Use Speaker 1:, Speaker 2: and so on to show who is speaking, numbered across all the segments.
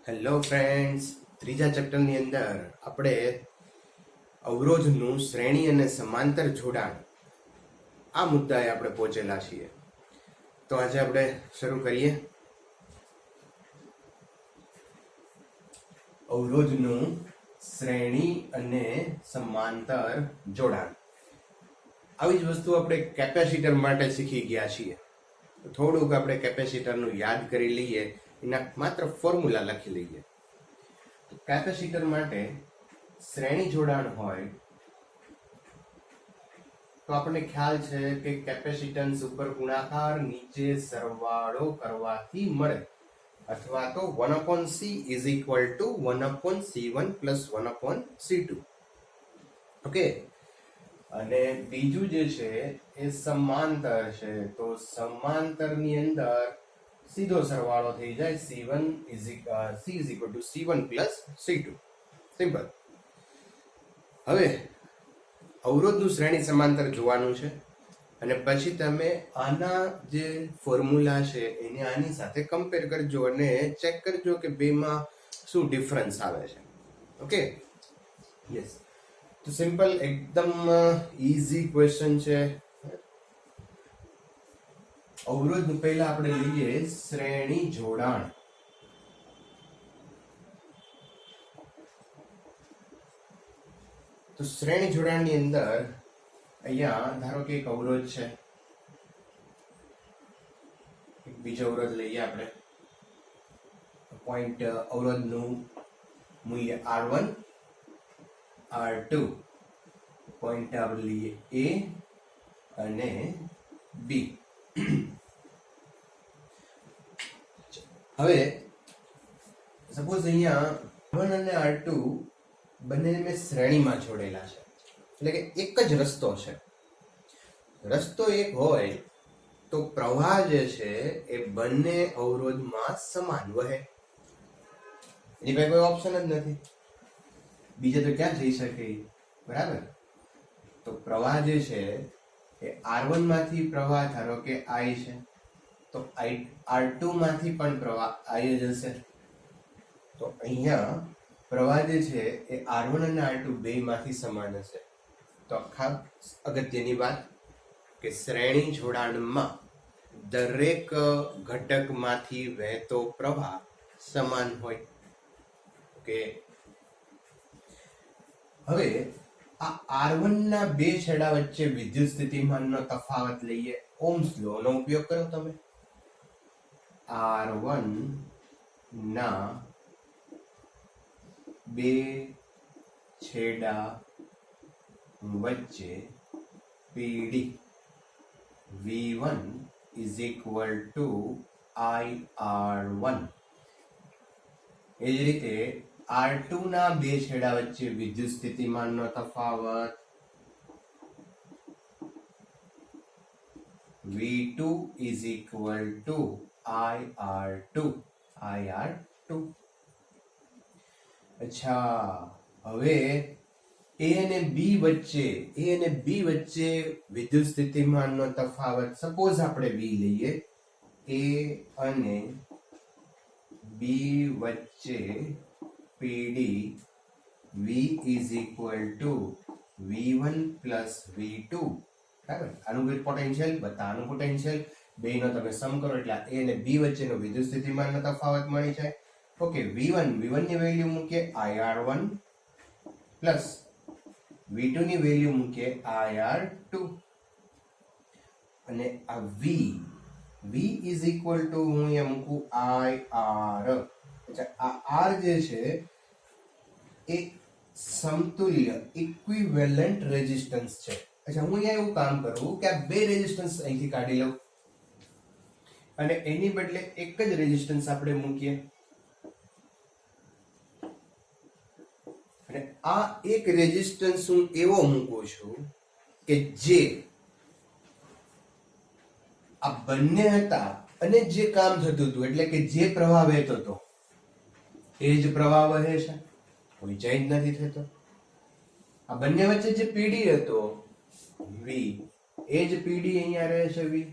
Speaker 1: Hello friends, ત્રીજા ચેપ્ટરની અંદર આપણે અવરોધનું શ્રેણી અને સમાંતર જોડાણ આ મુદ્દાએ આપણે પહોંચેલા છીએ. તો આજે આપણે શરૂ કરીએ. અવરોધનું શ્રેણી અને સમાંતર જોડાણ. આવી જ વસ્તુ આપણે કેપેસિટર માટે શીખી ગયા છીએ. થોડુંક આપણે કેપેસિટરનું યાદ કરી લઈએ, એના માત્ર ફોર્મ્યુલા લખી લઈએ. કેપેસિટર માટે શ્રેણી જોડાણ હોય તો આપણને ખ્યાલ છે કે કેપેસિટન્સ ઉપર ગુણાકાર નીચે સરવાળો કરવાથી મળે, અથવા તો 1/c is equal to 1/c1 plus 1/c2. Okay, અને બીજું જે છે એ સમાંતર છે. તો સમાંતરની અંદર સીધો સરવાળો થઈ જાય, c is equal to c1 plus c2. Simple. હવે અવરોધનું શ્રેણી સમાંતર જોવાનું છે, અને પછી તમે આના જે ફોર્મ્યુલા છે એને આની સાથે કમ્પેર કરજો અને ચેક કરજો કે બેમાં શું ડિફરન્સ આવે છે. Okay, yes. તો સિમ્પલ, એકદમ ઈઝી ક્વેશ્ચન છે. અવરોધ પહેલા આપણે લઈએ શ્રેણી જોડાણ. તો શ્રેણી જોડાણની અંદર અહીંયા ધારો કે એક અવરોધ છે, એક બીજો અવરોધ લઈએ આપણે. પોઈન્ટ અવરોધનું મૂલ્ય R1, R2. પોઈન્ટ આપણે લઈએ A અને B. હવે સપોઝ અહીંયા R1 અને R2 બંનેને મેં શ્રેણીમાં જોડેલા છે, એટલે કે એક જ રસ્તો છે. રસ્તો એક હોય તો પ્રવાહ જે છે એ બંને અવરોધમાં સમાન વહે. એની પાસે કોઈ ઓપ્શન જ નથી, બીજે તો ક્યાં જઈ શકે, બરાબર? તો પ્રવાહ જે છે એ R1 માંથી પ્રવાહ ધારો કે I છે, તો R2 માંથી પણ પ્રવાહ I જ હશે. તો અહીંયા પ્રવાહ જે છે એ R1 અને R2 બે માંથી સમાન હશે. તો આખા અગત્યની વાત કે શ્રેણી જોડાણમાં દરેક ઘટકમાંથી વહેતો પ્રવાહ સમાન હોય. ઓકે, હવે આ R1 ના બે છેડા વચ્ચે વિદ્યુત સ્થિતિમાનનો તફાવત લઈએ. ઓહ્મ્સ લો નો ઉપયોગ કરો તમે. R1 ના બે છેડા વચ્ચે PD V1 is equal to IR1. એ જ રીતે R2 ના બે છેડા વચ્ચે વિદ્યુત સ્થિતિમાનનો તફાવત V2 is equal to IR2. અચ્છા, હવે A અને B વચ્ચે વિદ્યુત સ્થિતિમાનનો તફાવત સપોઝ આપણે V લઈએ. A અને B વચ્ચે PD V is equal to V1 plus V2. બરાબર? આનું પોટેન્શિયલ બતાનું પોટેન્શિયલ બેનો તમે સમ કરો એટલે A અને B વચ્ચેનો વિદ્યુત સ્થિતિમાનનો તફાવત મળી જાય. ઓકે, V1 ની વેલ્યુ મૂકીએ IR1 પ્લસ V2 ની વેલ્યુ મૂકીએ IR2, અને આ V is equal to હું અહીંયા મૂકું IR. આ R જે છે એ સમતુલ્ય ઇક્વિવેલન્ટ રેઝિસ્ટન્સ છે. અચ્છા, હું અહીંયા એવું કામ કરું કે આ બે રેઝિસ્ટન્સ અહીંથી કાઢી લઉં અને એની બદલે એક જ રેઝિસ્ટન્સ આપણે મૂકીએ. અને આ એક રેઝિસ્ટન્સ હું એવો મૂકું છું કે જે આ બંને હતા અને જે કામ થતું હતું, એટલે કે જે પ્રવાહ વહેતો હતો એ જ પ્રવાહ વહે છે, કોઈ ચેન્જ નથી થતો. આ બંને વચ્ચે જે પીડી હતો V, એ જ પીડી અહીંયા રહે છે V.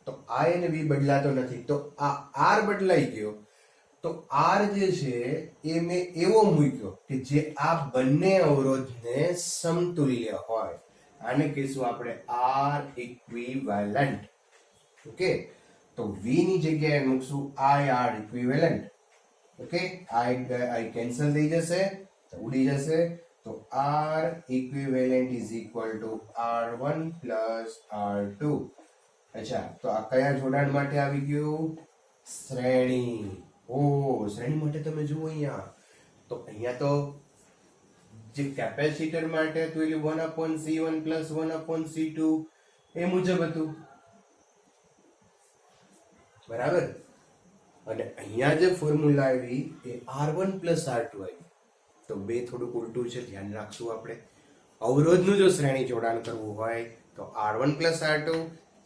Speaker 1: તો I અને V બદલાતો નથી. તો આ R બદલાઈ ગયો તો R જે છે એ મેં એવો મૂક્યો કે જે આ બંને અવરોધને સમતુલ્ય હોય. આને કહીશું આપણે R ઇક્વિવેલન્ટ. ઓકે, તો V ની જગ્યાએ મૂકશું IR equivalent. Okay, I cancel થઈ જશે, ઉડી જશે. તો R equivalent is equal to R1 plus R2. અચ્છા, તો આ કયા જોડાણ માટે આવી ગયું? શ્રેણી. શ્રેણી માટે તમે જુઓ અહીંયા. તો અહીંયા તો જે કેપેસિટર માટે હતું એટલે 1/C1 plus 1/C2 એ મુજબ હતું, બરાબર. અને અહીંયા જે ફોર્મ્યુલા આવી એ R1 plus R2 આવી. તો બે થોડુંક ઉલટું છે, ધ્યાન રાખશું આપણે. અવરોધનું જો શ્રેણી જોડાણ કરવું હોય તો R1 plus R2,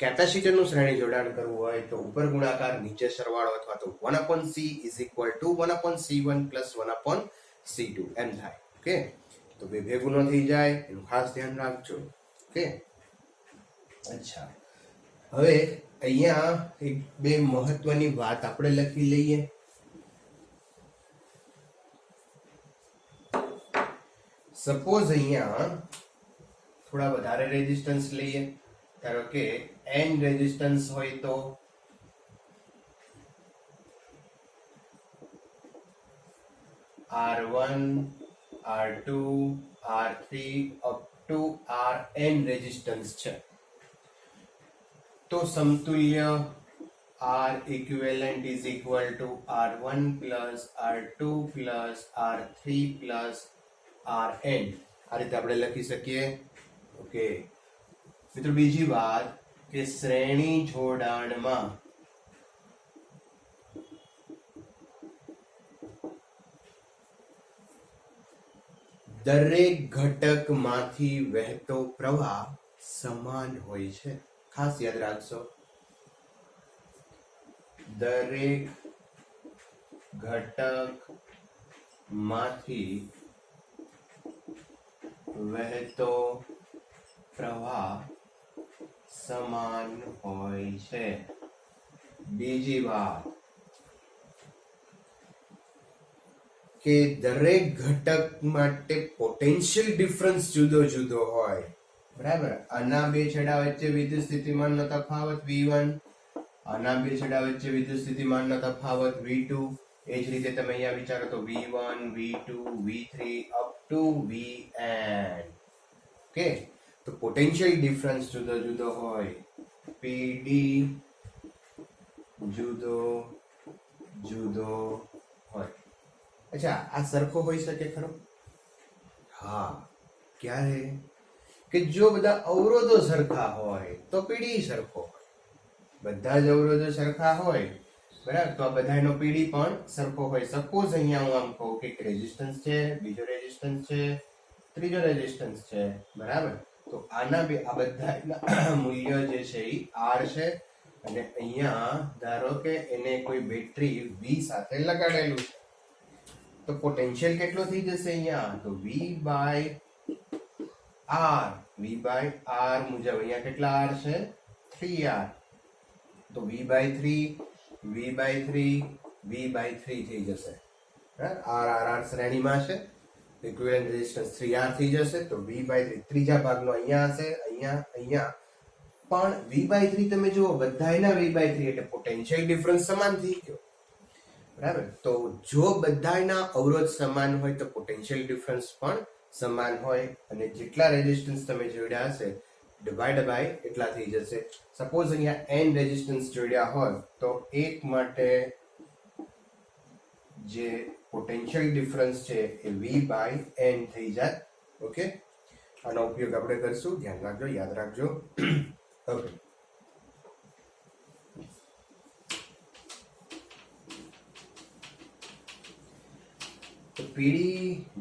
Speaker 1: કેપેસિટરનું શ્રેણી જોડાણ કરવું હોય તો ઉપર ગુણાકાર નીચે સરવાળો અથવા તો 1/C is equal to 1/C1 plus 1/C2 એમ થાય. ઓકે, તો બે ભેગું ન થઈ જાય એનું ખાસ ધ્યાન રાખજો. ઓકે, અચ્છા, હવે અહીંયા એક બે મહત્વની વાત આપણે લખી લઈએ. સપોઝ અહીંયા થોડા વધારે રેઝિસ્ટન્સ લઈએ, ધારો કે n રેઝિસ્ટન્સ હોય તો R1, R2, R3 up to Rn resistance છે. તો સમતુલ્ય R equivalent is equal to R1 plus R2 plus R3 plus Rn. આ રીતે આપણે લખી શકીએ. ઓકે મિત્રો, બીજી વાત કે શ્રેણી જોડાણમાં દરેક ઘટકમાંથી વહેતો પ્રવાહ સમાન હોય છે. ખાસ યાદ રાખજો, દરેક ઘટકમાંથી વહેતો પ્રવાહ સમાન હોય છે. બીજી વાત કે દરેક ઘટક માટે પોટેન્શિયલ ડિફરન્સ જુદો જુદો હોય, બરાબર. આના બે છેડા વચ્ચે વિદ્યુત સ્થિતિમાનનો તફાવત V1, આના બે છેડા વચ્ચે વિદ્યુત સ્થિતિમાનનો તફાવત V2. એ જ રીતે તમે અહીંયા વિચારો તો V1, V2, V3 up to Vn. Okay, તો પોટેન્શિયલ ડિફરન્સ જુદો જુદો હોય, PD જુદો જુદો હોય. અચ્છા, આ સરખો હોઈ શકે ખરો? હા, ક્યારે? કે જો બધા અવરોધો સરખા હોય તો PD સરખો હોય. બધા જ અવરોધો સરખા હોય, બરાબર, તો આ બધાનો PD પણ સરખો હોય. સપોઝ અહીંયા હું આમ કહું કે રેઝિસ્ટન્સ છે, બીજો રેઝિસ્ટન્સ છે, ત્રીજો રેઝિસ્ટન્સ છે, બરાબર. તો આના બે આ બધા મૂલ્ય જે છે એ R છે, અને અહીંયા ધારો કે એને કોઈ બેટરી V સાથે લગાડેલું છે, તો પોટેન્શિયલ કેટલો થઈ જશે અહીંયા? તો V by R મુજબ અહીંયા કેટલા R છે? 3R. તો V by 3 થઈ જશે. R શ્રેણીમાં છે, ઇક્વિવેલન્ટ રેઝિસ્ટન્સ 3R થઈ જશે. તો V by 3 ત્રીજા ભાગનો અહીંયા હશે, અહીંયા પણ V by 3 તમે જુઓ બધાયના V by 3 એટલે પોટેન્શિયલ ડિફરન્સ સમાન થઈ ગયો, બરાબર. તો જો બધાયના અવરોધ સમાન હોય તો પોટેન્શિયલ ડિફરન્સ પણ સમાન હોય, અને જેટલા રેઝિસ્ટન્સ તમે જોડ્યા હશે ડિવાઈડ બાય એટલા થઈ જશે. સપોઝ અહીંયા n રેઝિસ્ટન્સ જોડ્યા હોય તો એક માટે જે પોટેન્શિયલ ડિફરન્સ છે એ V by n થઈ જાય. ઓકે, આનો ઉપયોગ આપણે કરશું, ધ્યાન રાખજો, યાદ રાખજો. ઓકે, તો PD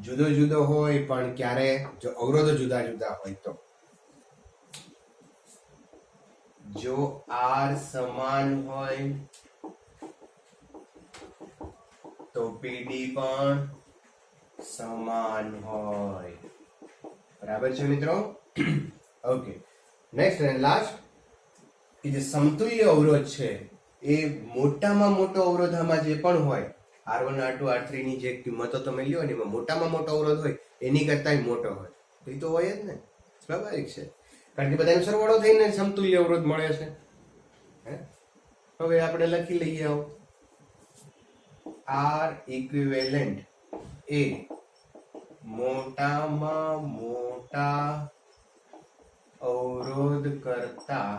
Speaker 1: જુદો જુદો હોય, પણ ક્યારે? જો અવરોધો જુદા જુદા હોય તો. જો R સમાન હોય તો PD પણ સમાન હોય, બરાબર છે મિત્રો? ઓકે, નેક્સ્ટ અને લાસ્ટ, કે જે સમતુલ્ય અવરોધ છે એ મોટામાં મોટો અવરોધ આમાં જે પણ હોય R1 R2 R3 ની જે કિંમતો તમે લ્યો ને એમાં મોટામાં મોટો અવરોધ હોય એની કરતાંય મોટો હોય તો એ તો હોય જ ને, સ્વાભાવિક છે, કારણ કે બધાનો સરવાળો થઈને સમતુલ્ય અવરોધ મળે છે. હવે આપણે લખી લઈએ આવો R ઇક્વિવેલન્ટ એ મોટામાં મોટા અવરોધ કરતા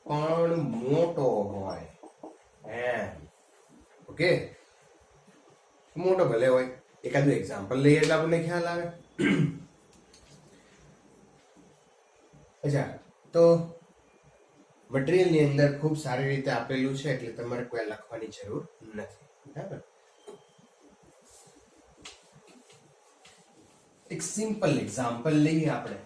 Speaker 1: પણ મોટો હોય એમ. ઓકે, મોટો ભલે હોય. એકાદું એક્ઝામ્પલ લઈએ એટલે આપણને ખ્યાલ આવે. અચ્છા, તો મટીરિયલ ની અંદર ખૂબ સારી રીતે આપેલું છે એટલે તમારે કોઈ લખવાની જરૂર નથી. બરાબર. એક સિમ્પલ એક્ઝામ્પલ લઈએ આપણે.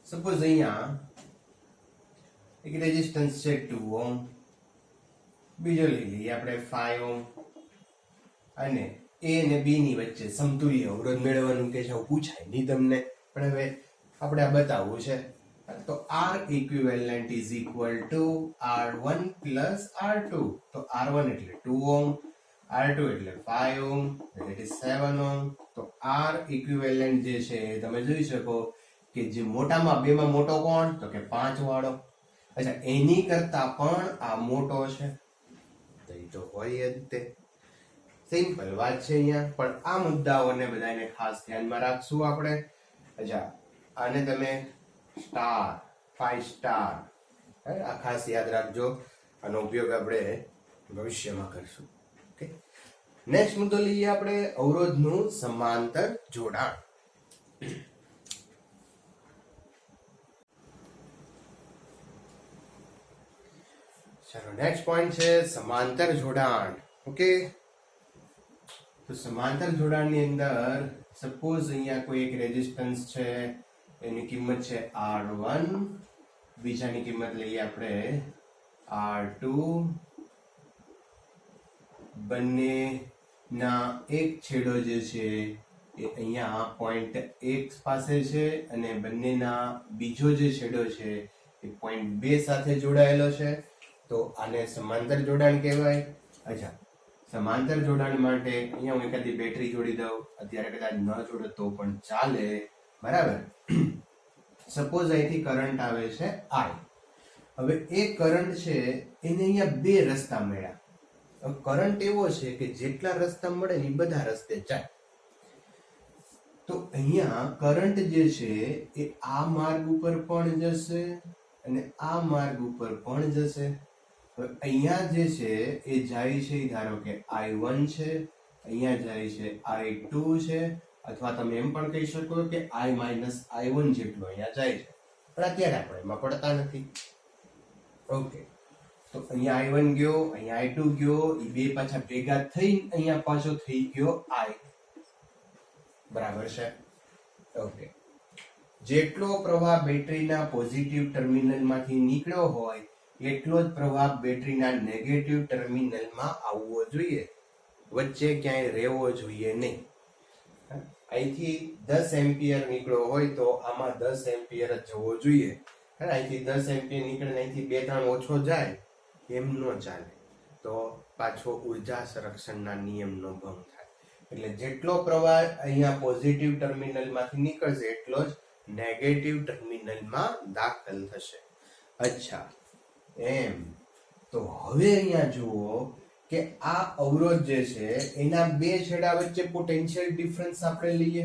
Speaker 1: સપોઝ અહીંયા એક રેઝિસ્ટન્સ છે 2 ઓહ્મ, બીજો લઈ લઈએ આપણે 5 ઓહ્મ, અને A અને B ની વચ્ચે સમતુલ્ય અવરોધ મેળવવાનું કે છે, પૂછાય નહીં તમને, પણ હવે આપણે આ બતાવવું છે. તો R equivalent is equal to R1 plus R2. તો R1 એટલે 2 ઓહ્મ, R2 એટલે 5 ઓહ્મ, that is 7 ઓહ્મ. તો R equivalent જે છે તમે જોઈ શકો કે જે મોટામાં બેમાં મોટો કોણ? તો કે 5 વાળો. અચ્છા, એની કરતા પણ આ મોટો છે તો એ તો હોય જ તે. સિમ્પલ વાત છે અહીંયા, પણ આ મુદ્દાઓને બધાને ખાસ ધ્યાનમાં રાખશું આપણે. અચ્છા, આને તમે સ્ટાર 5 સ્ટાર આ ખાસ યાદ રાખજો, આનો ઉપયોગ આપણે ભવિષ્યમાં કરશું. ઓકે, નેક્સ્ટ મુદ્દો લઈએ આપણે અવરોધનું સમાંતર જોડાણ. ચાલો, નેક્સ્ટ પોઈન્ટ છે સમાંતર જોડાણ. ઓકે, તો સમાંતર જોડાણની અંદર સપોઝ અહીંયા કોઈ એક રેઝિસ્ટન્સ છે, એની કિંમત છે R1, બીજાની કિંમત લઈએ આપણે R2, બંનેના એક છેડો જે છે એ અહીંયા પોઈન્ટ X પાસે છે અને બંનેના બીજો જે છેડો છે એ પોઈન્ટ 2 સાથે જોડાયેલો છે, તો આને સમાંતર જોડાણ કહેવાય. અચ્છા, સમાંતર જોડાણ માટે અહીંયા હું એકાદી બેટરી જોડી દઉં, અત્યારે કદાચ ન જોડે તો પણ ચાલે. બરાબર. સપોઝ અહીંથી કરંટ આવે છે I. હવે એ કરંટ છે એને અહીંયા બે રસ્તા મળ્યા. હવે કરંટ એવો છે કે જેટલા રસ્તા મળે ને એ બધા રસ્તે જાય. તો અહીંયા કરંટ જે છે એ આ માર્ગ ઉપર પણ જશે અને આ માર્ગ ઉપર પણ જશે. હવે અહીંયા જે છે એ જાય છે, ધારો કે I1 છે, અહીંયા જાય છે I2 છે, અથવા તમે એમ પણ કહી શકો કે I-I1 જેટલો અહીંયા જાય છે, પણ અત્યારે આપણે એમાં પડતા નથી. ઓકે, તો અહીંયા I1 ગયો, અહીંયા I2 ગયો, એ બે પાછા ભેગા થઈ અહીંયા પાછો થઈ ગયો I. બરાબર છે. ઓકે, જેટલો પ્રવાહ બેટરીના પોઝિટિવ ટર્મિનલમાંથી નીકળ્યો હોય એટલો જ પ્રવાહ બેટરીના નેગેટિવ ટર્મિનલમાં આવવો જોઈએ, વચ્ચે ક્યાંય રહેવો જોઈએ નહીં. અહીંથી 10 એમ્પિયર નીકળ્યો હોય તો આમાં 10 એમ્પિયર જ જવો જોઈએ. અહીંથી 10 એમ્પિયર નીકળે અહીંથી 2-3 ઓછો જાય એમ ન ચાલે, તો પાછો ઉર્જા સંરક્ષણના નિયમનો ભંગ થાય. એટલે જેટલો પ્રવાહ અહીંયા પોઝિટિવ ટર્મિનલમાંથી નીકળશે એટલો જ નેગેટિવ ટર્મિનલમાં દાખલ થશે. અચ્છા, એમ. તો હવે અહીંયા જુઓ કે આ અવરોધ જે છે એના બે છેડા વચ્ચે પોટેન્શિયલ ડિફરન્સ આપણે લઈએ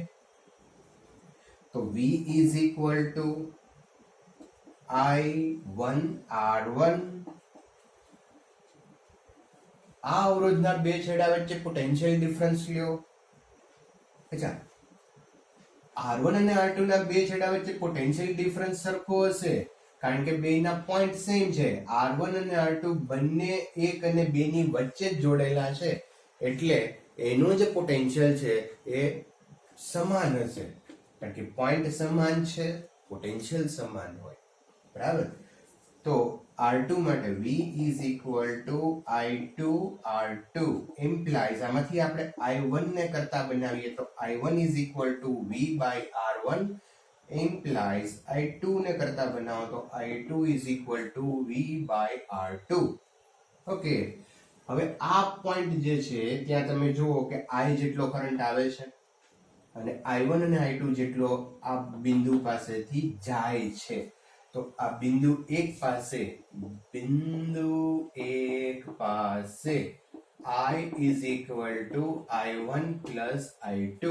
Speaker 1: તો V is equal to I1 R1. આ અવરોધના બે છેડા વચ્ચે પોટેન્શિયલ ડિફરન્સ લ્યો. અચ્છા, R1 અને R2 ના બે છેડા વચ્ચે પોટેન્શિયલ ડિફરન્સ સરખો હશે કારણ કે બેના પોઈન્ટ સેમ છે. R1 અને R2 બંને 1 અને 2 ની વચ્ચે જ જોડેલા છે એટલે એનું જે પોટેન્શિયલ છે એ સમાન હશે કારણ કે પોઈન્ટ સમાન છે, પોટેન્શિયલ સમાન હોય. બરાબર. તો R2 માટે V is equal to I2 R2 implies આમાંથી આપણે I1 ને કરતા બનાવીએ તો I1 is equal to V by R1 implies I2 ને કરતા બનાવો તો I2 is equal to V by R2. Okay, હવે આ પોઈન્ટ જે છે ત્યાં તમે જુઓ કે I જેટલો કરંટ આવે છે અને I1 અને I2 જેટલો આ બિંદુ પાસેથી જાય છે. તો આ બિંદુ એક પાસે I is equal to I1 plus I2.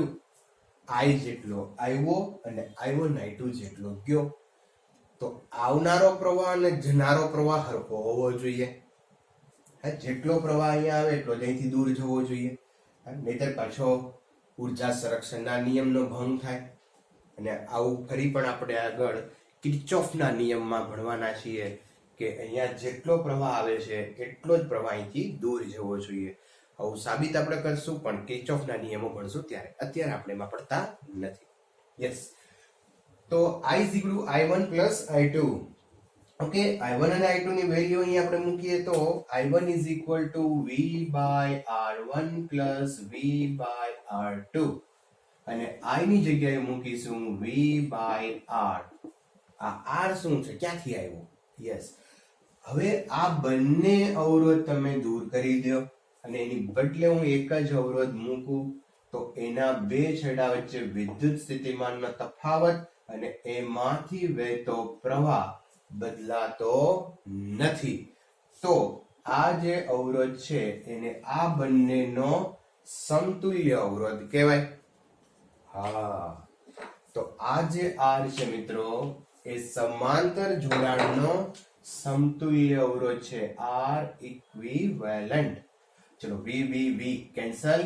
Speaker 1: I જેટલો આવ્યો અને I1 I2 જેટલો ગયો. તો આવનારો પ્રવાહ અને જનારો પ્રવાહ સરખો હોવો જોઈએ. જેટલો પ્રવાહ અહીંયા આવે એટલો જ અહીંથી દૂર જવો જોઈએ, નહીતર પાછો ઉર્જા સંરક્ષણના નિયમનો ભંગ થાય. અને આવું ફરી પણ આપણે આગળ કિર્ચોફના નિયમમાં ભણવાના છીએ કે અહીંયા જેટલો પ્રવાહ આવે છે એટલો જ પ્રવાહ અહીંથી દૂર જવો જોઈએ. આવું સાબિત આપણે કરશું પણ કિર્ચોફના નિયમો ભણશું ત્યારે. અત્યારે આપણે એમાં પડતા નથી. યસ, તો I is equal to I1 plus I2. Okay, I1 અને I2 ની વેલ્યુ અહીં આપણે મૂકીએ તો I1 is equal to V by R1 plus V by R2 અને I ની જગ્યાએ મૂકીશું V by R. આ R શું છે, ક્યાંથી આવ્યો? યસ, હવે આ બંને અવરોધ તમે દૂર કરી દો અને એની બદલે હું એક જ અવરોધ મૂકું તો એના બે છેડા વચ્ચે વિદ્યુત સ્થિતિમાનનો તફાવત અને એમાંથી વહેતો પ્રવાહ બદલાતો નથી. તો આ જે અવરોધ છે એને આ બંનેનો સમતુલ્ય અવરોધ કહેવાય. હા, તો આ જે R છે મિત્રો એ સમાંતર જોડાણનો સમતુલ્ય અવરોધ છે. R equivalent. ચલો V કેન્સલ,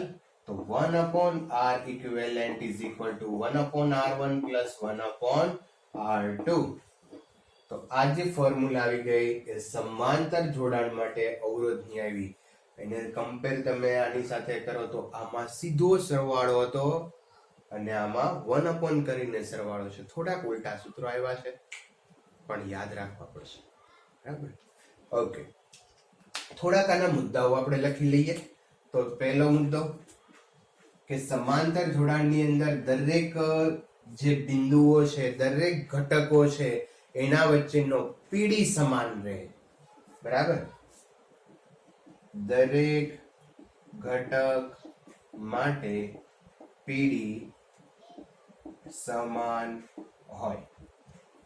Speaker 1: તો 1 upon R equivalent is equal to 1 upon R1 plus 1 upon R2. તો આ જે ફોર્મ્યુલા આવી ગઈ એ સમાંતર જોડાણ માટે અવરોધની આવી. એને કમ્પેર તમે આની સાથે કરો તો આમાં સીધો સરવાળો હતો અને આમાં 1 upon કરીને સરવાળો છે. થોડાક ઉલટા સૂત્રો આવ્યા છે પણ યાદ રાખવા પડશે, બરાબર? ઓકે, થોડાક આના મુદ્દાઓ આપણે લખી લઈએ. તો પહેલો મુદ્દો કે સમાંતર જોડાણની અંદર દરેક જે બિંદુઓ છે, દરેક ઘટકો છે એના વચ્ચેનો પીડી સમાન રહે, બરાબર? દરેક ઘટક માટે પીડી સમાન હોય.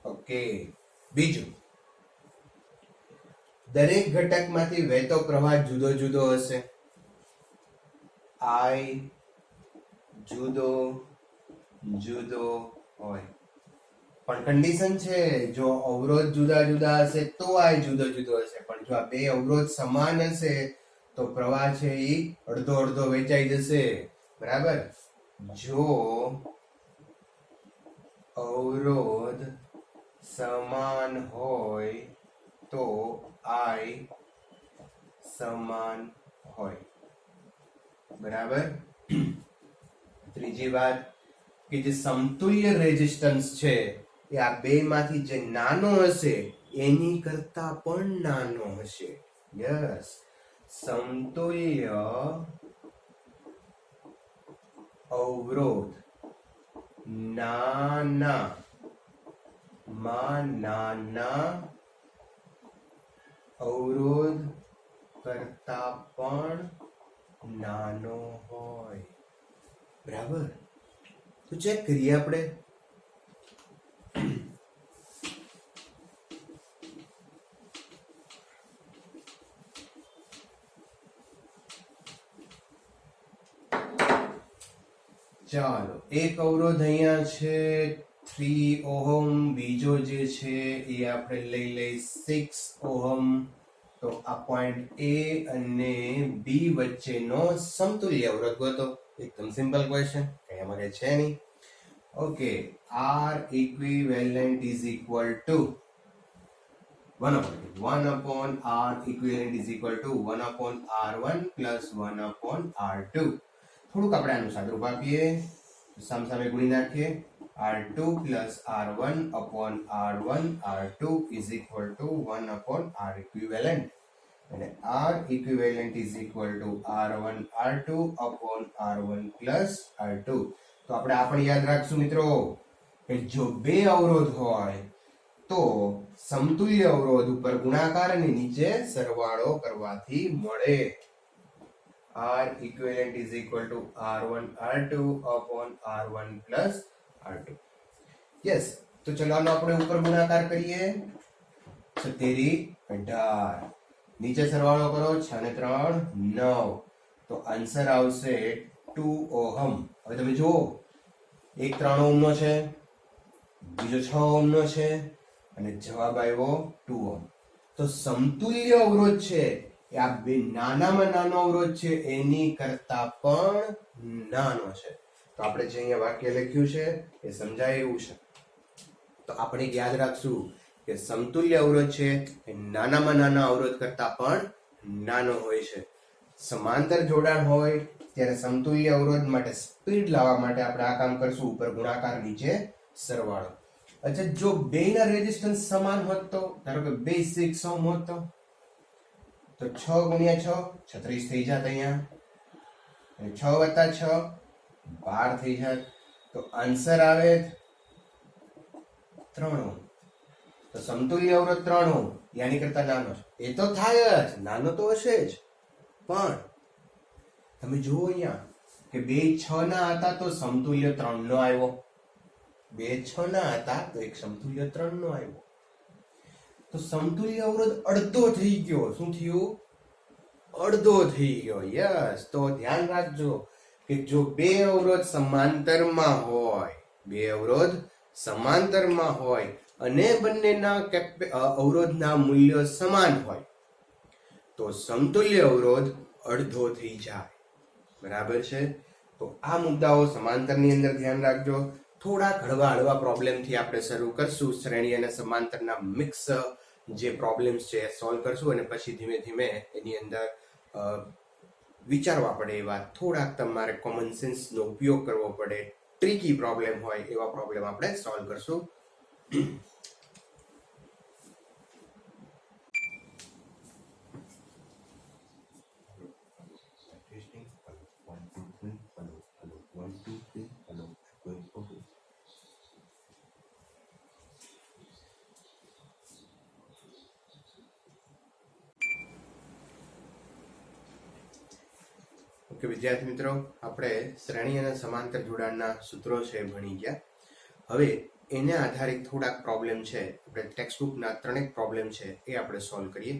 Speaker 1: ઓકે, બીજું, દરેક ઘટકમાંથી વહેતો પ્રવાહ જુદો જુદો હશે. I જુદો જુદો હોય, પણ કન્ડિશન છે જો અવરોધ જુદા જુદા હશે તો I જુદો જુદો હશે. પણ જો આ બે અવરોધ સમાન હશે તો પ્રવાહ છે એ અડધો અડધો વેચાઈ જશે, બરાબર? જો અવરોધ સમાન હોય તો I સમાન હોય, બરાબર? ત્રીજી વાત કે જે સમતુલ્ય રેઝિસ્ટન્સ છે એ આ બે માંથી જે નાનો હશે એની કરતા પણ નાનો હશે. યસ, સમતુલ્ય અવરોધ નાના અવરોધ કરતા પણ નાનો હોય, બરાબર? તો ચેક કરીએ આપણે. ચાલો, એક અવરોધ અહીંયા છે 3 ઓહમ, બીજો જે છે એ આપણે લઈ લઈ 6 ઓહમ. તો આ પોઈન્ટ A અને B વચ્ચેનો સમતુલ્ય અવરોધ ગોતો. એકદમ સિમ્પલ ક્વેશ્ચન, કઈ અમારે છે નહીં. Okay, R equivalent is equal to 1 upon R equivalent is equal to 1 upon R1 plus 1 upon R2. થોડુંક આપણે આનું સાદુરૂપ આપીએ, સામસામે ગુણી નાખીએ. R2 plus R1 upon R1 R2 is equal to 1 upon R equivalent. અને R equivalent is equal to R1 R2 upon R1 plus R2. તો આપણે આ પણ યાદ રાખશું મિત્રો કે જો બે અવરોધ હોય તો સમતુલ્ય અવરોધ ઉપર ગુણાકાર અને નીચે સરવાળો કરવાથી મળે. R equivalent is equal to R1 R2 upon R1 plus R2. Yes, તો ચલો આનો આપણે ઉપર ગુણાકાર કરીએ. 17 18 નીચે સરવાળો કરો 6 ને 3 9 તો આન્સર આવશે 2 ઓહમ. હવે તમે જુઓ એક 3 ઓહમ નો છે, બીજો 6 ઓહમ નો છે અને જવાબ આવ્યો 2 ઓહમ. તો સમતુલ્ય અવરોધ છે એ આ બે નાનામાં નાનો અવરોધ છે એની કરતા પણ નાનો છે. તો આપણે જે અહીંયા વાક્ય લખ્યું છે એ સમજાય એવું છે. તો આપણે યાદ રાખશું કે સમતુલ્ય અવરોધ છે એ નાનામાં નાના અવરોધ કરતા પણ નાનો હોય છે. સમાંતર જોડાણ હોય ત્યારે સમતુલ્ય અવરોધ માટે સ્પીડ લાવવા માટે આપણે આ કામ કરશું, ઉપર ગુણાકાર નીચે સરવાળો. અચ્છા, જો બેના રેઝિસ્ટન્સ સમાન હોત તો, ધારો કે 2 6 ઓહમ હોત તો 6 ગુણ્યા 6 36 થઈ જાત અહીંયા, અને 6 વત્તા 6 12 થઈ જાત. તો આન્સર આવે 3 ઓહમ. તો સમતુલ્ય અવરોધ 3 ઓહમ યાની કરતા નાનો છે. એ તો થાય જ, નાનો તો હશે જ, પણ તમે જુઓ અહીંયા કે 2 6 ના હતા તો સમતુલ્ય 3 નો આવ્યો, 2 6 ના હતા તો એક સમતુલ્ય 3 નો આવ્યો. તો સમતુલ્ય અવરોધ અડધો થઈ ગયો. શું થયું? અડધો થઈ ગયો. યસ, તો ધ્યાન રાખજો કે જો બે અવરોધ સમાંતરમાં હોય, બે અવરોધ સમાંતરમાં હોય અને બંનેના અવરોધના મૂલ્યો સમાન હોય તો સમતુલ્ય અવરોધ અડધો થઈ જાય. બરાબર છે? તો આ મુદ્દાઓ સમાંતરની અંદર ધ્યાન રાખજો. થોડા હળવા પ્રોબ્લેમથી આપણે શરૂ કરશું. શ્રેણી અને સમાંતરના મિક્સ જે પ્રોબ્લેમ્સ છે એ સોલ્વ કરશું અને પછી ધીમે ધીમે એની અંદર વિચારવા પડે એવા થોડાક તમારે કોમન સેન્સનો ઉપયોગ કરવો પડે, ટ્રિકી પ્રોબ્લેમ હોય એવા પ્રોબ્લેમ આપણે સોલ્વ કરશું. ઓકે વિદ્યાર્થી મિત્રો, આપણે શ્રેણી અને સમાંતર જોડાણના સૂત્રો છે ભણી ગયા. હવે એને આધારિત થોડાક પ્રોબ્લેમ છે, આપણે ટેક્સ્ટબુકના 3 પ્રોબ્લેમ છે એ આપણે સોલ્વ કરીએ.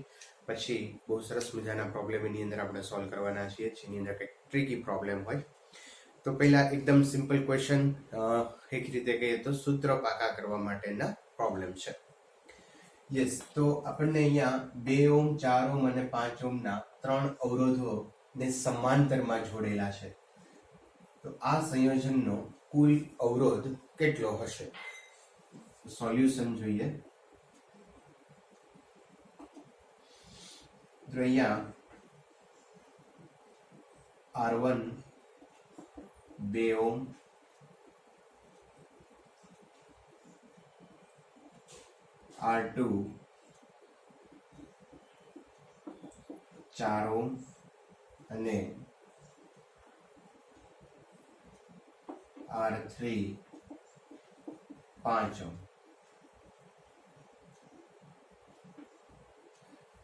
Speaker 1: પછી બહુ સરસ મજાના પ્રોબ્લેમ એની અંદર આપણે સોલ્વ કરવાના છીએ જેની અંદર કંઈક ટ્રિકી પ્રોબ્લેમ હોય. તો પહેલા એકદમ સિમ્પલ ક્વેશ્ચન, એક રીતે કહીએ તો સૂત્ર પાકા કરવા માટેના પ્રોબ્લેમ છે. યસ, તો આપણને અહીંયા 2 ઓહમ 4 ઓહમ અને 5 ઓહમના 3 અવરોધો ને સમાંતરમાં જોડેલા છે. તો આ સંયોજનનો કુલ અવરોધ કેટલો હશે? સોલ્યુશન જોઈએ. તો અહીંયા R1 2 ઓહમ, R2 4 ઓહમ અને R3 5 ઓહમ.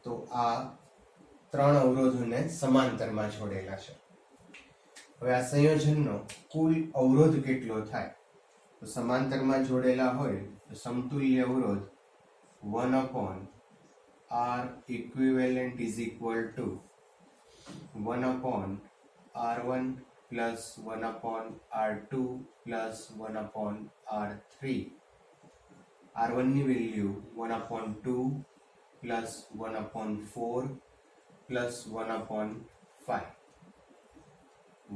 Speaker 1: તો આ 3 અવરોધોને સમાંતરમાં જોડેલા છે. હવે આ સંયોજનનો કુલ અવરોધ કેટલો થાય? તો સમાંતરમાં જોડેલા હોય તો સમતુલ્ય અવરોધ 1 upon R equivalent is equal to 1 upon R1 plus 1 upon R2 plus 1 upon R3. R1 ની value 1 upon 2 plus 1 upon 4 plus 1 upon 5.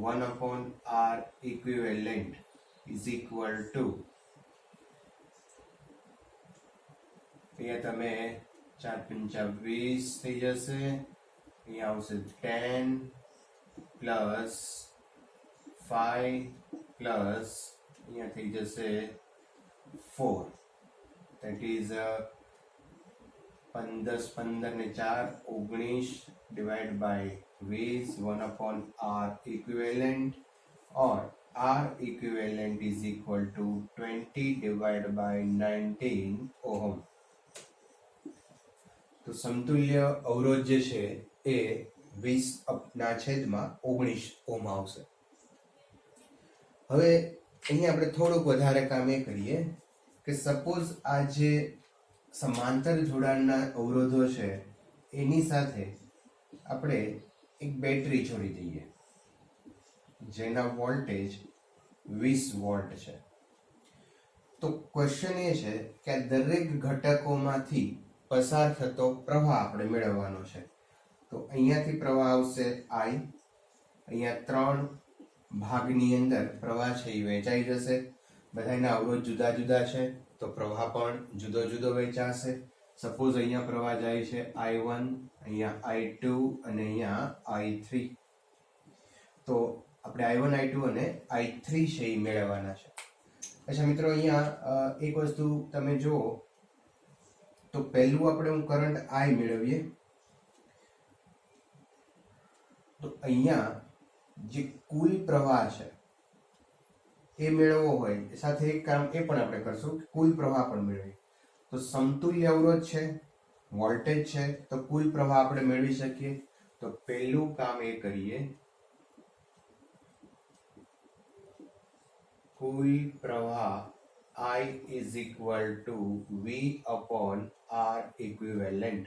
Speaker 1: 1 upon R equivalent is equal to, અહીંયા તમે 4 પંચા 20 થઈ જશે, અહીંયા આવશે 10 પ્લસ 5 પ્લસ અહીંયા થઈ જશે 4, that is 15 15 ને 4 19 divided by 20 1 upon R equivalent, or R equivalent is equal to 20 divided by 19 ohm. તો સમતુલ્ય અવરોધ જે છે એ 20/19 ઓહમ આવશે. હવે અહીંયા આપણે થોડુંક વધારે કામ એ કરીએ કે સપોઝ આ જે સમાંતર જોડાણના અવરોધો છે એની સાથે આપણે એક બેટરી જોડી દઈએ જેના વોલ્ટેજ 20 વોલ્ટ છે. તો ક્વેશ્ચન એ છે કે આ દરેક ઘટકોમાંથી પસાર થતો પ્રવાહ આપણે મેળવવાનો છે. તો અહીંયાથી પ્રવાહ આવશે I, અહીંયા 3 ભાગની અંદર પ્રવાહ છે એ વહેંચાઈ જશે. બધાના અવરોધ જુદા જુદા છે તો પ્રવાહ પણ જુદો જુદો વહેંચાશે. સપોઝ અહીંયા પ્રવાહ જાય છે I1, અહીંયા I2 અને અહીંયા I3. તો આપણે I1, I2 અને I3 છે એ મેળવવાના છે. અચ્છા મિત્રો, અહીંયા એક વસ્તુ તમે જુઓ તો પહેલું આપણે કરંટ I મેળવીએ તો અહીંયા જે કુલ પ્રવાહ છે એ મેળવવો હોય સાથે એક કામ એ પણ આપણે કરશું કે કુલ પ્રવાહ પણ મેળવીએ. તો સમતુલ્ય અવરોધ છે, વોલ્ટેજ છે, તો કુલ પ્રવાહ આપણે મેળવી શકીએ. તો પહેલું કામ એ કરીએ, કુલ પ્રવાહ I is equal to V upon R equivalent.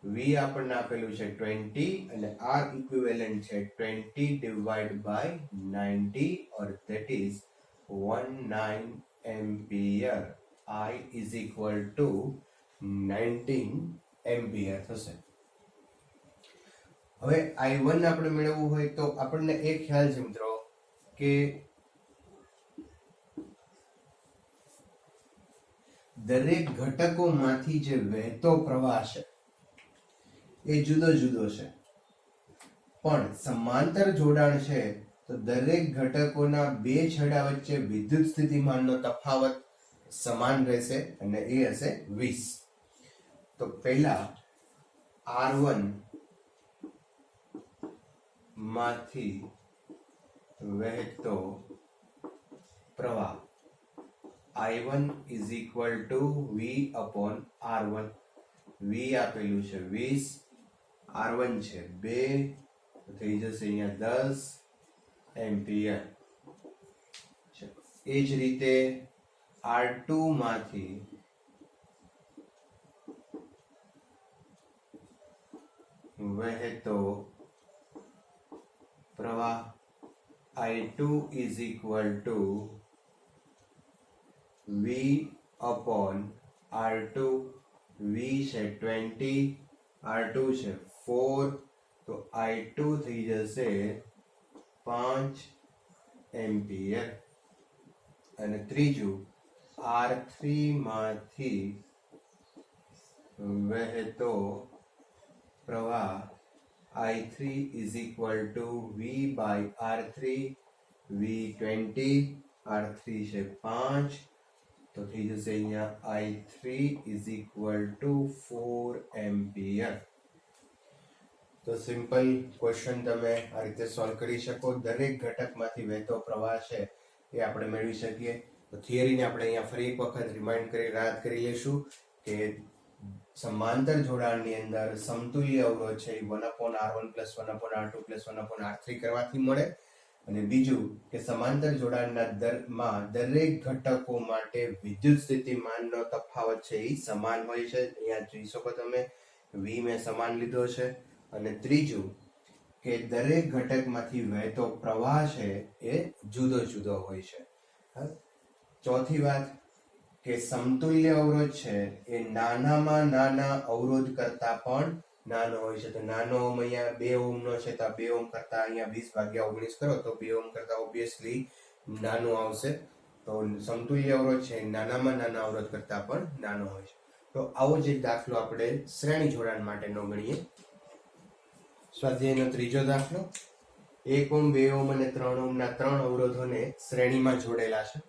Speaker 1: V આપણને આપેલું છે 20 અને R equivalent છે 20 divided by 90, or that is 19 ampere. I is equal to 19 ampere થશે. હવે I1 આપણે મેળવવું હોય તો આપણને એ ખ્યાલ છે મિત્રો કે દરેક ઘટકોમાંથી જે વહેતો પ્રવાહ છે એ જુદો જુદો છે, પણ સમાંતર જોડાણ છે તો દરેક ઘટકોના બે છેડા વચ્ચે વિદ્યુત સ્થિતિમાનનો તફાવત સમાન રહેશે અને એ હશે 20. તો પહેલા R1 માંથી વહેતો પ્રવાહ I1 is equal to V upon R1. V આપેલું છે 20, R1 છે 2, તો થઈ જશે અહીંયા 10 એમ્પિયર. એ જ રીતે R2 માંથી વહેતો પ્રવાહ I2 is equal to V upon R2. V છે 20, R2 છે 4, તો I2 થઈ જશે 5 એમ્પિયર. અને ત્રીજું R3 માંથી વહેતો પ્રવાહ I3 is equal to V by R3. V 20, R3 છે 5, તો થઈ જશે અહીંયા I3 is equal to 4 ampere. તો સિમ્પલ ક્વેશ્ચન તમે આ રીતે સોલ્વ કરી શકો. દરેક ઘટકમાંથી વહેતો પ્રવાહ છે એ આપણે મેળવી શકીએ. તો થિયરીને આપણે અહીંયા ફરી એક વખત રિમાઇન્ડ કરી યાદ કરી લેશું કે સમાંતર જોડાણની અંદર સમતુલ્ય અવરોધ છે એ 1/R1 + 1/R2 + 1/R3 કરવાથી મળે. અને બીજું કે સમાંતર જોડાણના દરેક ઘટકો માટે વિદ્યુત સ્થિતિમાનનો તફાવત છે એ સમાન હોય છે. અહીંયા જોઈ શકો તમે V મેં સમાન લીધો છે. અને ત્રીજું કે દરેક ઘટકમાંથી વહેતો પ્રવાહ છે એ જુદો જુદો હોય છે. ચોથી વાત કે સમતુલ્ય અવરોધ છે એ નાનામાં નાના અવરોધ કરતા પણ નાનો હોય છે. તો નાનો ઓહમ અહીંયા 2 ઓહમનો છે તો 2 ઓહમ કરતા અહીંયા 20/19 કરો તો 2 ઓહમ કરતા ઓબ્વિયસલી નાનું આવશે. તો સમતુલ્ય અવરોધ છે નાનામાં નાના અવરોધ કરતા પણ નાનો હોય છે. તો આવો જ એક દાખલો આપણે શ્રેણી જોડાણ માટેનો ગણીએ. સ્વાધ્યાયનો ત્રીજો દાખલો, 1 ઓહમ 2 ઓહમ અને 3 ઓહમના 3 અવરોધોને શ્રેણીમાં જોડેલા છે.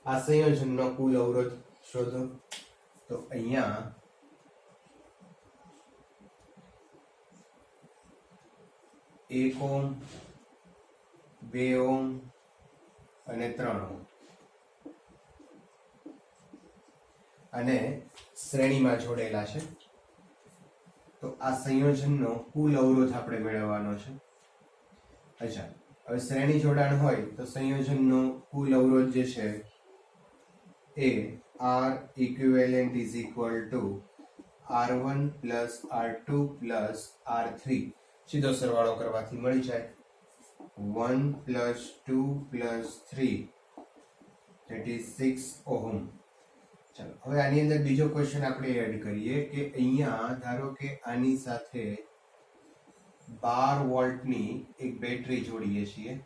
Speaker 1: આ સંયોજનનો કુલ અવરોધ શોધો. તો અહીંયા 1 ઓહ્મ, 2 ઓહ્મ અને 3 ઓહ્મ અને શ્રેણીમાં જોડેલા છે. તો આ સંયોજનનો કુલ અવરોધ આપણે મેળવવાનો છે. અચ્છા, હવે શ્રેણી જોડાણ હોય તો સંયોજનનો કુલ અવરોધ જે છે એ R equivalent is equal to R1 plus R2 plus R3. સીધો સરવાળો કરવાથી મળી જાય 1 plus 2 plus 3 that is 6 ohm. ચાલો હવે આની અંદર બીજો ક્વેશ્ચન આપણે એડ કરીએ કે અહીંયા ધારો કે આની સાથે 12 વોલ્ટની એક બેટરી જોડીએ છીએ.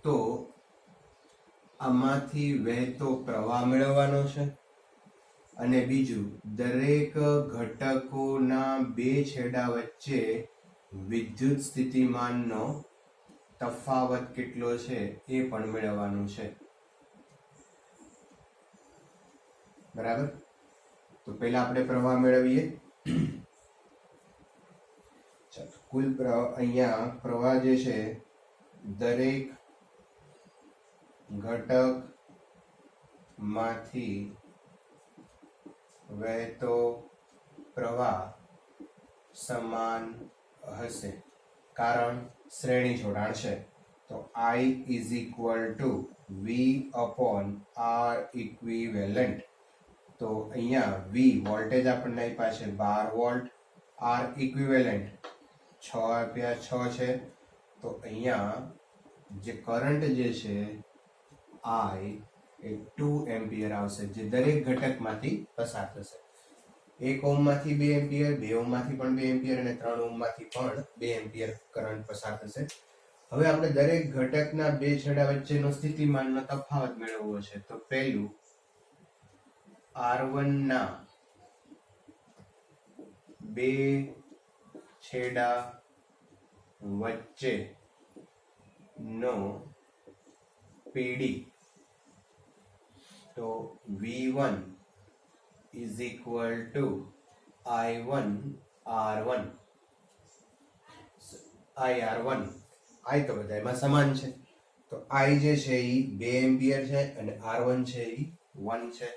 Speaker 1: તો આમાંથી વહેતો પ્રવાહ મેળવવાનો છે અને બીજું દરેક ઘટકોના બે છેડા વચ્ચે વિદ્યુત સ્થિતિમાનનો તફાવત કેટલો છે એ પણ મેળવવાનું છે. બરાબર, તો પહેલા આપણે પ્રવાહ મેળવીએ. ચાલો, કુલ અહીંયા પ્રવાહ જે છે દરેક ઘટક માંથી વહેતો પ્રવાહ સમાન હશે કારણ શ્રેણી જોડાણ છે. તો I is equal to V upon R equivalent. તો અહીંયા V વોલ્ટેજ આપણને આપ્યા છે 12 વોલ્ટ, R equivalent 6 આપ્યા 6 છે. તો અહીંયા જે કરંટ જે છે I એ 2 એમ્પિયર આવશે જે દરેક ઘટકમાંથી પસાર થશે. 1 ઓહ્મ માંથી 2 એમ્પિયર, 2 ઓહ્મ માંથી પણ 2 એમ્પિયર અને 3 ઓહ્મ માંથી પણ 2 એમ્પિયર કરંટ પસાર થશે. હવે આપણે દરેક ઘટકના બે છેડા વચ્ચેનો સ્થિતિમાનનો તફાવત મેળવવો છે. તો પહેલું R1 ના બે છેડા વચ્ચે નો PD. તો V1 is equal to I1 R1. IR1 I તો બધામાં સમાન છે. તો I જે છે એ 2 એમ્પિયર છે અને R1 છે એ 1 છે.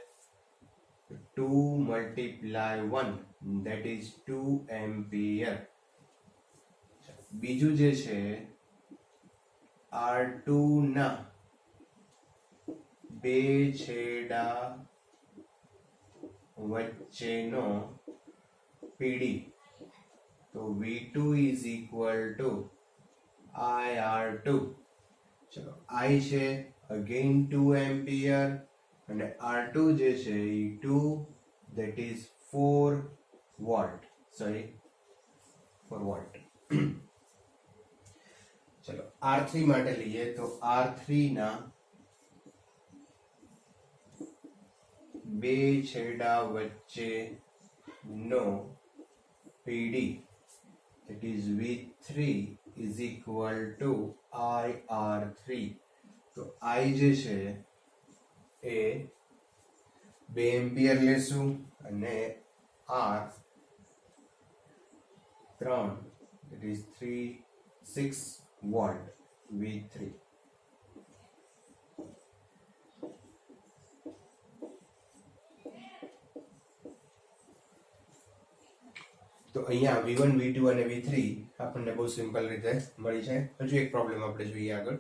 Speaker 1: 2 multiply 1 that is 2 એમ્પિયર. બીજું જે છે R2 ના બે છેડા વચ્ચેનો PD. તો V2 is equal to IR2. ચલો, I છે again 2 એમ્પિયર અને R2 જે છે એ 2 that is 4 volt. Sorry 4 volt. ચલો R3 માટે લઈએ. તો R3 ના બે છેડા વચ્ચે નો PD that is V3 is equal to IR3. તો I જે છે એ 2 એમ્પિયર લેશું અને R 3 that is 6 volt V3. તો અહીંયા V1, V2 અને V3 આપણને બહુ સિમ્પલ રીતે મળી જાય. હજુ એક પ્રોબ્લેમ આપણે જોઈએ આગળ.